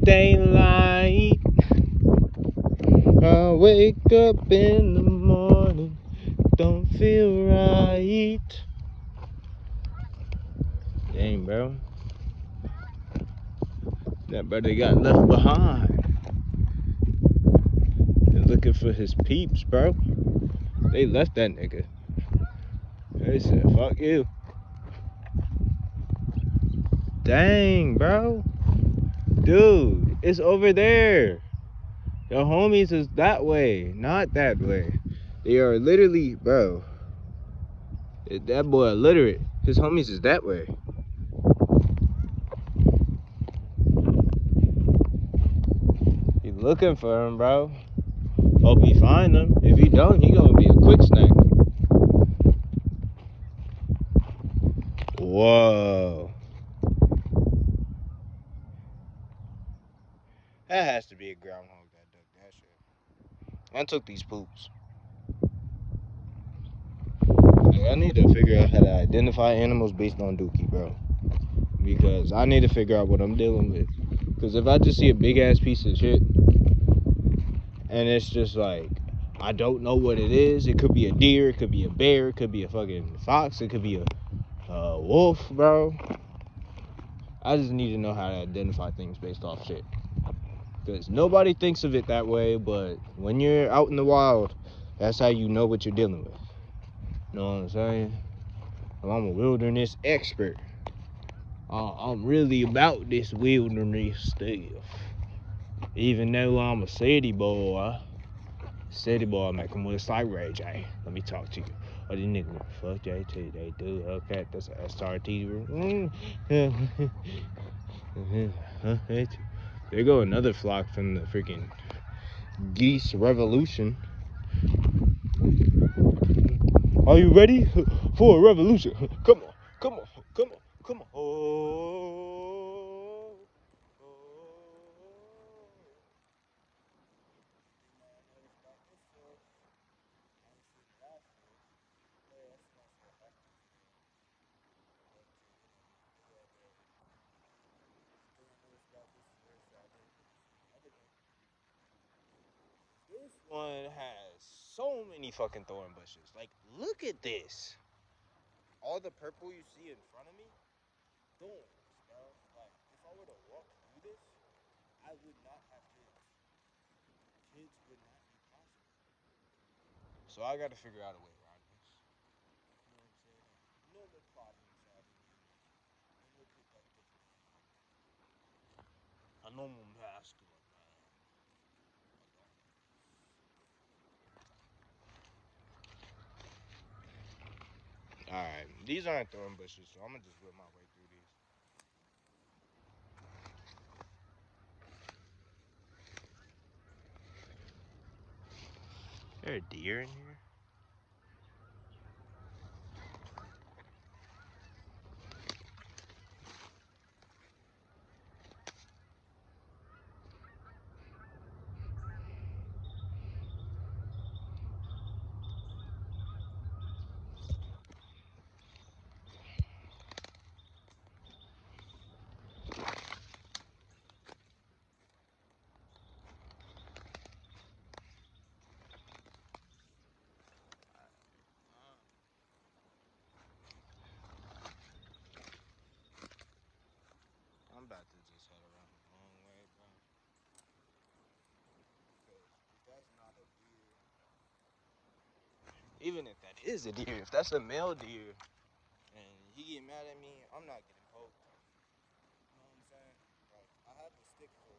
daylight. I wake up in the morning, don't feel right. Dang, bro. That brother got left behind. They're looking for his peeps, bro. They left that nigga. They said, fuck you. Dang, bro. Dude, it's over there. Your homies is that way, not that way. They are literally, bro. That boy illiterate. His homies is that way. You looking for him, bro. Hope he find him. If he don't, he gonna be a quick snack. Whoa. That has to be a groundhog that dug that shit. I took these poops. Like, I need to figure out how to identify animals based on dookie, bro. Because I need to figure out what I'm dealing with. Because if I just see a big ass piece of shit and it's just like, I don't know what it is. It could be a deer, it could be a bear, it could be a fucking fox, it could be a wolf, bro. I just need to know how to identify things based off shit. Because nobody thinks of it that way, but when you're out in the wild, that's how you know what you're dealing with. You know what I'm saying? I'm a wilderness expert. I'm really about this wilderness stuff. Even though I'm a city boy, make them look like Ray J. Let me talk to you. Oh, these niggas fuck JT. They do. Okay, that's a SRT. There go another flock from the freaking geese revolution. Are you ready for a revolution? Come on, come on, come on, come on. Oh, oh. This one has so many fucking thorn bushes. Like, look at this. All the purple you see in front of me, thorns, bro. Like, if I were to walk through this, I would not have kids. Kids would not be possible. So I got to figure out a way around this. You know what I'm saying? No more problem solving games. No more pick like this. A normal masculine man. Alright, these aren't thorn bushes, so I'm gonna just whip my way through these. Is there a deer in here? I'm about to just head around the long way, bro. Because if that's not a deer, even if that is a deer, if that's a male deer, and he get mad at me, I'm not getting poked. You know what I'm saying? Like, I have the stick for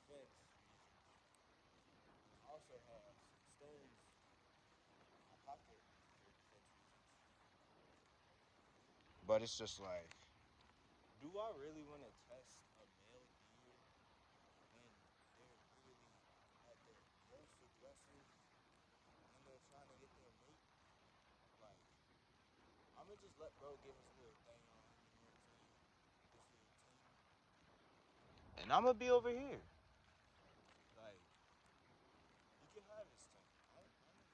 defense reasons. I also have some stones in my pocket for defense reasons. But it's just like, do I really want to test a male deer when they're literally at their most aggressive when they're trying to get their mate? Like, I'm gonna just let bro get his little thing on, you know what I'm saying? His little ting. And I'm gonna be over here. Like, he can have his thing. I'm not gonna do it.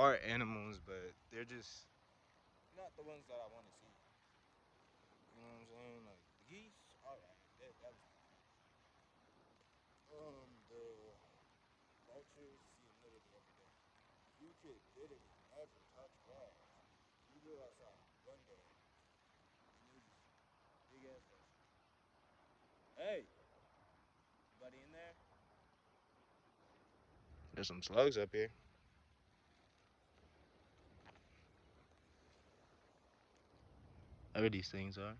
are animals, but they're just not the ones that I want to see. You know what I'm saying? Like the geese, all right, that was the vultures, see them literally every day. You could literally never touch grass. You go outside one day, and there's this big ass vulture. Hey, anybody in there? There's some slugs up here. Whatever these things are.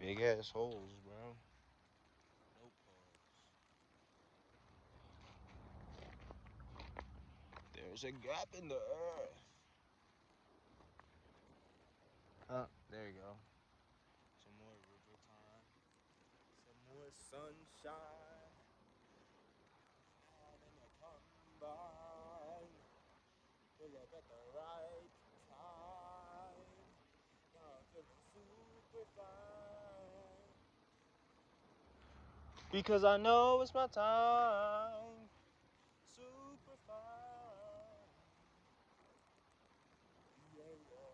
Big ass holes, bro. No pause. There's a gap in the earth. There you go. Some more river time. Some more sunshine. Down in the combine. Pull up at the right time. Now I'm feeling super fine. Because I know it's my time. Super fine. Yeah, yeah.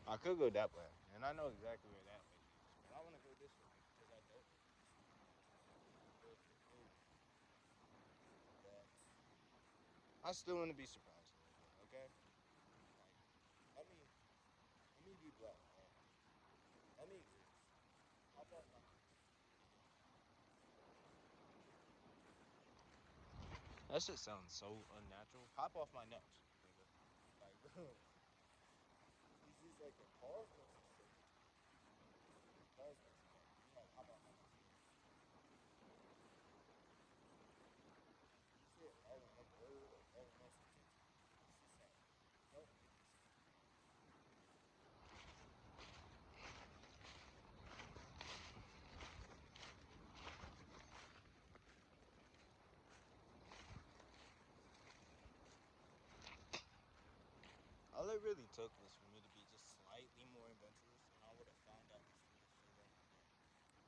I could go that way, and I know exactly where that way is, but I want to go this way because I don't know this way. But I still want to be surprised a little bit, okay? Like, let me be black, right? Let me exist. Hop off my nuts. That shit sounds so unnatural. Hop off my nuts, nigga. Like, he's just like a pause makes it so much better. Pause makes it better. Be like, hop off my nuts. You say it all in one word or all in one sentence. It's just like, don't make it sound. All it really took was for me to be just slightly more adventurous, and I would have found out this truth so long ago.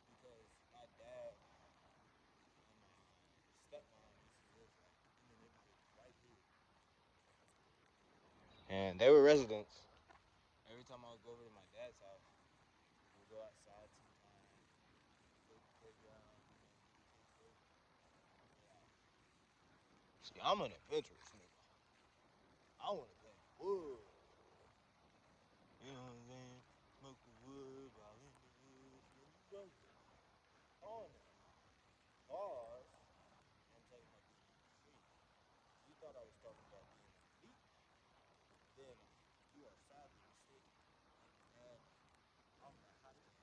Because my dad and my stepmom used to live like in the neighborhood right here, and they were residents. Every time I would go over to my dad's house, we'll go outside sometime, go to the playground, you know, do the kid thing, get out. See, I'm an adventurous nigga. I want to play in the woods. You know what I'm saying? Smoke the wood while in the woods when you rolling on it. Pause. I'm talking about being on the street. If you thought I was talking about being on the beat, then you are sadly mistaken. And I'm gonna have to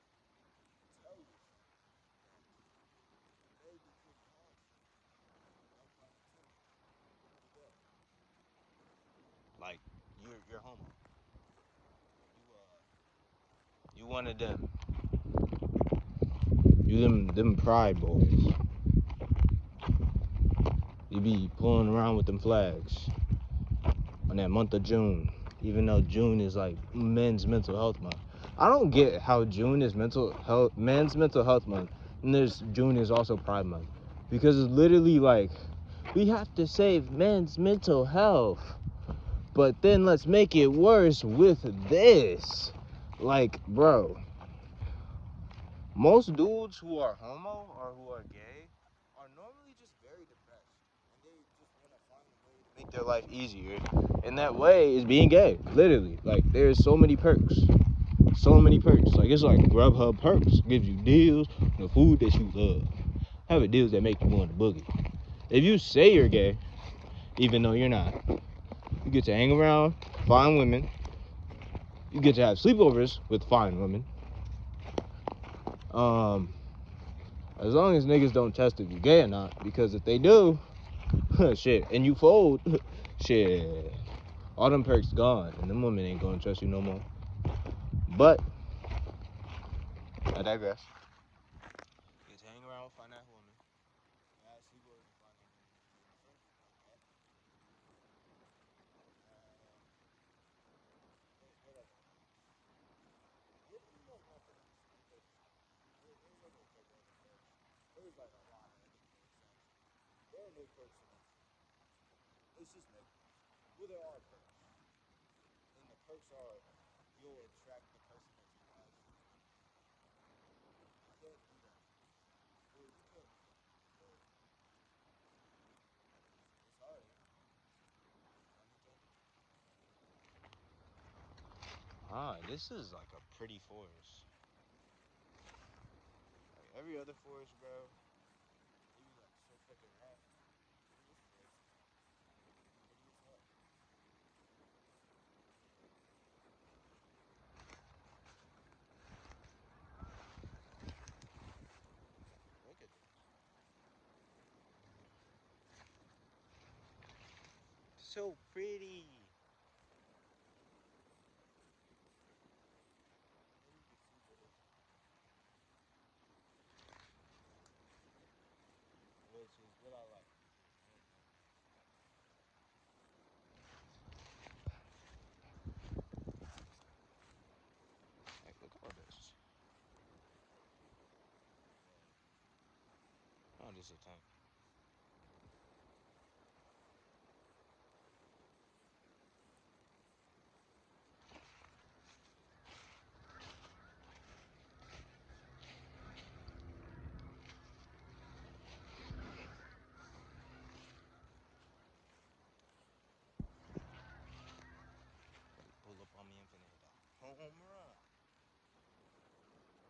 tell you something that may be pretty harsh, no pun intended, today. Like you're homo. You one of them. You them pride boys. You be pulling around with them flags on that month of June, even though June is like men's mental health month. I don't get how June is men's mental health month, and there's June is also Pride month, because it's literally like we have to save men's mental health, but then let's make it worse with this. Like, bro, most dudes who are homo or who are gay are normally just very depressed, and they just want to find a way to make their life easier, and that way is being gay. Literally, like, there's so many perks, like it's like Grubhub perks, gives you deals on the food that you love, having deals that make you want to boogie. If you say you're gay, even though you're not, you get to hang around fine women, you get to have sleepovers with fine women, as long as niggas don't test if you gay or not, because if they do, shit, and you fold, shit, all them perks gone, and them women ain't gonna trust you no more. But I digress. Get to hang around, find that woman. I actually was to find that woman in the first like that. What other? It was nothing else. It was a couple other perks. It was like a lot of other perks actually. There are no perks in this. It's just negative. Well, there are perks, and the perks are you'll attract the person that you actually want. You can't do that. Well, you can, but it's hard. Funny thing. Ah, this is like a pretty forest. Like every other forest, bro, they be like so fucking rough. This forest is like pretty as hell. Look at this. So pretty. And you can see better. Which is what I like. Like, look at all this. Oh, this is a tank. Pull up on me and finna hit the home run. It's a beautiful day in the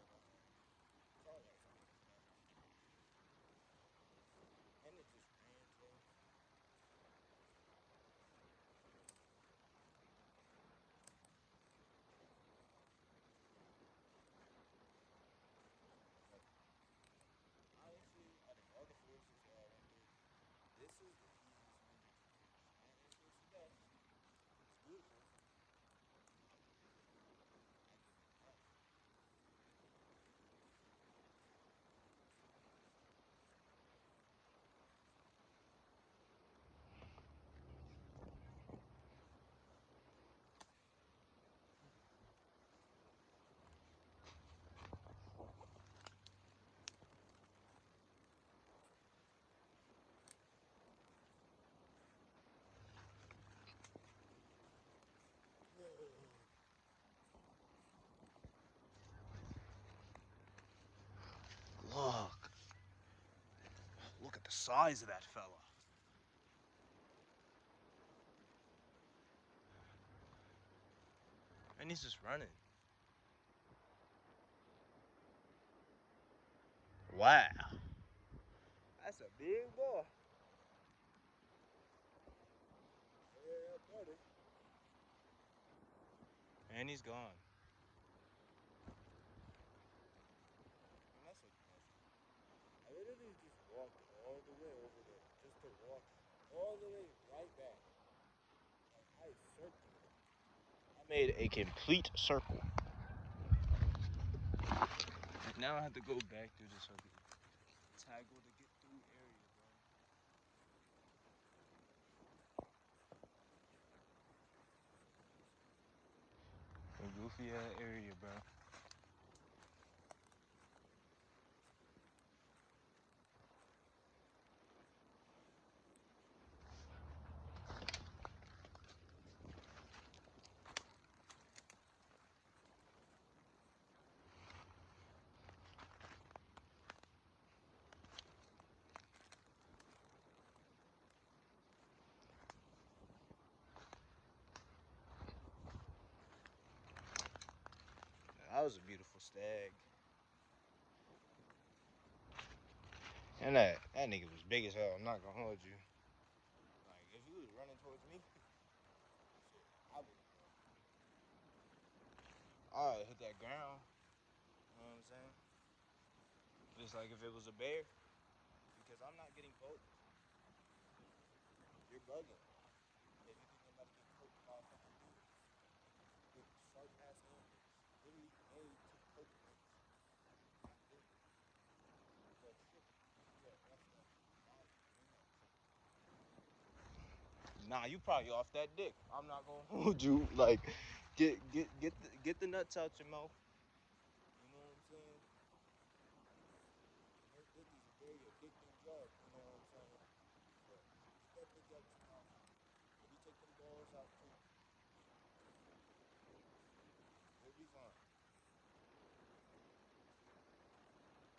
neighborhood. It's always a beautiful day. And it just rained too. But honestly, out of all the forces that I went through, this is the easiest one to get through. It's not saying it's the best. It's beautiful. I give it that. Look. Look at the size of that fella. And he's just running. Wow. That's a big boy. Yeah, buddy. And he's gone. And that's a blessing. I literally just walked all the way over there just to walk all the way right back. Like I circled. I made a complete circle. Now I have to go back through this circle. Taggle to get through area, bro. A goofy ass area, bro. That was a beautiful stag. And that nigga was big as hell. I'm not gonna hold you. Like if he was running towards me, shit, I would I hit that ground. You know what I'm saying? Just like if it was a bear, you Because I'm not getting poked. You're bugging. If you think I'm about to get poked by a fucking dude with sharp ass antlers, literally made to poke niggas. Not doing it. You are tripping. You are off that molly. You know what I'm saying? Nah, you probably off that dick. I'm not gonna hold you. Like, get the nuts out your mouth. You know what I'm saying? Her dick is a very addicting drug. You know what I'm saying? But get that dick out your mouth. Maybe take them balls out too. You'll be fine. Yeah.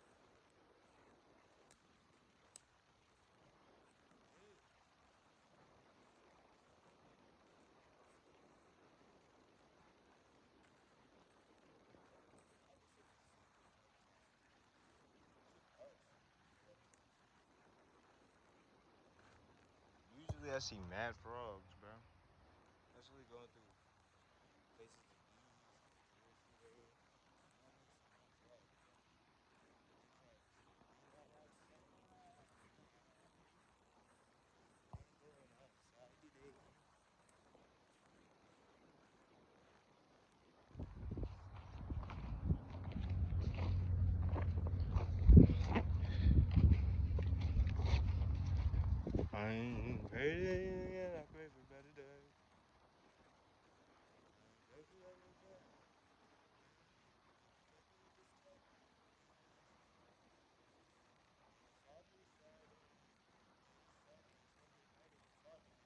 I wish I could see those nuts. Shit hurts. But usually I see mad frogs, bro. Especially going through places of ease like Jersey. Man, there's some mad frogs, bro. They call ain't that outside? Ain't going outside today. I'm crazy and I pray for better days. I pray for better days. Foggy Friday. Foggy Sunday night and foggy. Nice.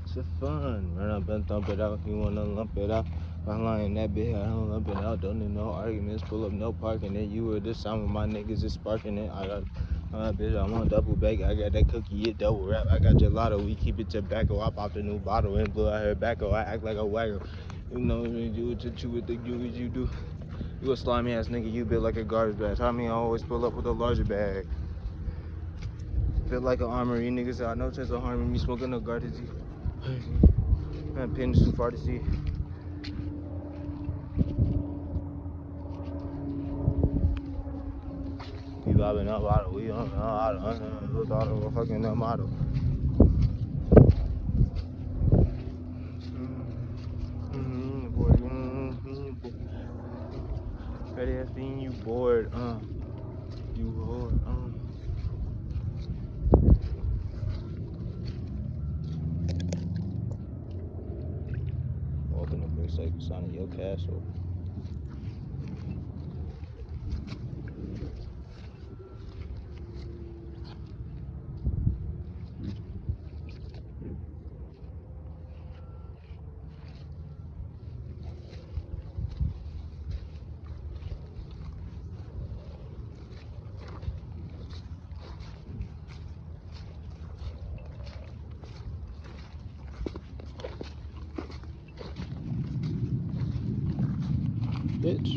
It's a fun. Run up and thump it out. You wanna lump it out. I'm lying that bitch. I don't lump it out. Don't need no arguments. Pull up, no parking it. You were the sound with my niggas is sparking it. I got bitch. I'm on double bag. I got that cookie. It double wrap. I got gelato. We keep it tobacco. I popped a new bottle and blew out her tobacco. I act like a wagger. You know when you do it to chew with the you as you do. You a slimy ass nigga. You built like a garbage bag. I mean, I always pull up with a larger bag. Feel like an armory. Niggas I no chance of harming me. Smoking no garbage. Man, pin's too far to see. We bobbing up out of, we don't know how to thought of a fucking model. Ready ass being you bored, you bored, Walking the bricks like Sonic Yo Castle.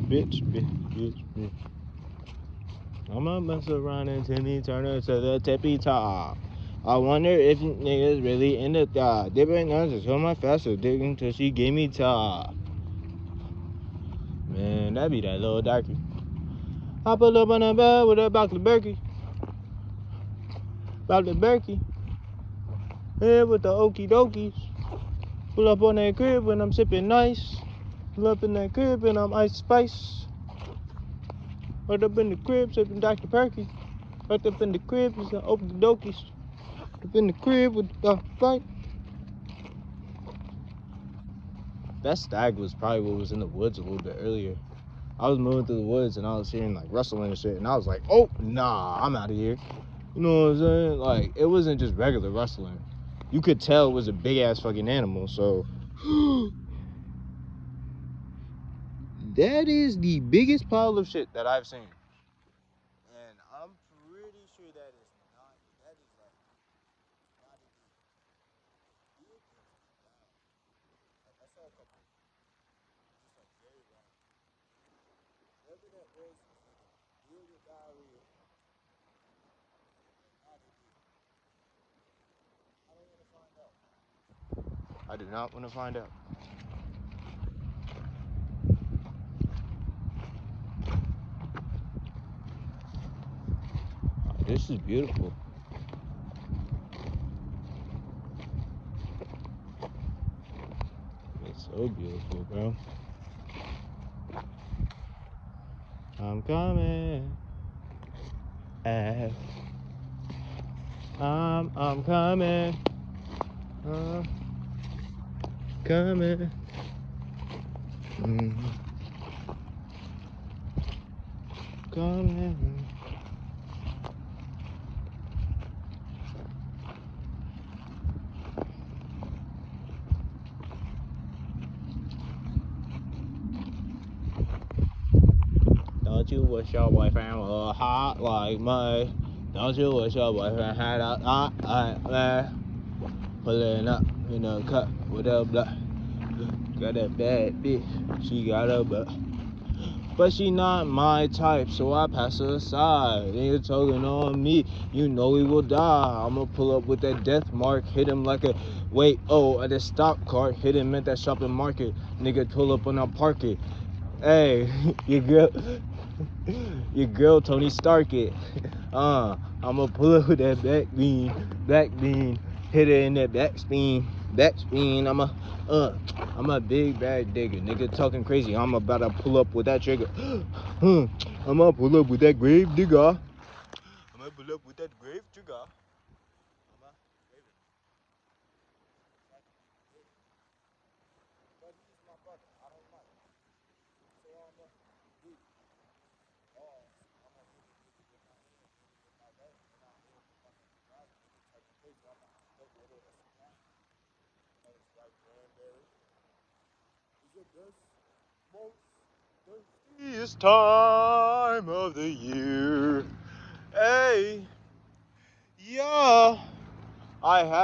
Bitch. I'ma mess around until he turn her to the tippy top. I wonder if niggas really in the top. Dipping guns until my faster digging until she gave me top. Man, that be that little darky. I pull up on the bed with a box of Berkey. About the Berkey. Yeah, with the okie dokies. Pull up on that crib when I'm sipping nice. Pull up in that crib and I'm ice spice. Right up in the crib sipping Dr. Perky. Right up in the crib is the okie dokies. Up in the crib with the fight. That stag was probably what was in the woods a little bit earlier. I was moving through the woods and I was hearing like rustling and shit, and I was like, oh nah, I'm out of here. You know what I'm saying? Like, it wasn't just regular rustling. You could tell it was a big ass fucking animal. So that is the biggest pile of shit that I've seen. And I'm pretty sure that is not, that is like not a big like I saw a couple just like very random. Whatever that was weird or diarrhea. Not a big. I don't want to find out. I do not want to find out. This is beautiful. It's so beautiful, bro. I'm coming. I'm coming. Coming. Coming. Don't you wish your boyfriend was hot like me? Don't you wish your boyfriend had a hot like me? Pulling up in a cup with a blood. Got a bad bitch, she got a butt. But she not my type, so I pass her aside. Nigga talking on me, you know he will die. I'ma pull up with that death mark, hit him like a at the stop cart, hit him at that shopping market. Nigga pull up and I park it. Hey, your girl Tony Stark it. I'ma pull up with that back bean, hit it in that back spin. I'm a big bad digger, nigga talking crazy. I'm about to pull up with that trigger. I'ma pull up with that grave digger. I'ma pull up with that grave digger. But he's my brother. I don't like. So I'ma do. I'ma hit it with my hand, hit it with my left, and I hit it with my right. Nigga talking crazy. I'ma hit with it. That is white cranberry. Is it this most thirstiest time of the year? Hey, yeah, I have.